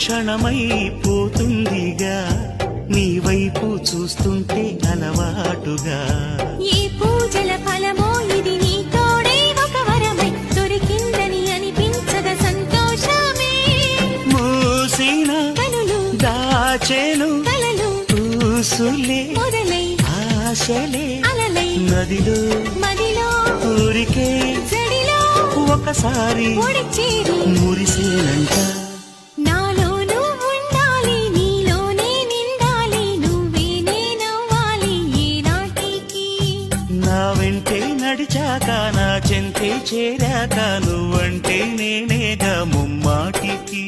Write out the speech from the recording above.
క్షణమైపోతుందిగా నీ వైపు చూస్తుంటే అలవాటుగా. ఈ పూజల ఫలమో ఇది నీ తోడే ఒక వరమై దొరికిందని అనిపించద సంతోషమే. మూసిన కనులు దాచెను కలలు పూసులే మొదలై ఆశలే అలలై నదిలో మదిలో ఊరికే జడిలో ఒకసారి ఒడిచేరి మురిసేనంట. నాలో నువ్వు ఉండాలి, నీలోనే నిండాలి, నువ్వే నేనవ్వాలి ఏనాటికి. నా వెంటే నడిచాక నా చెంతే చేరాక నువ్వంటే నేనేగా ముమ్మాటికి.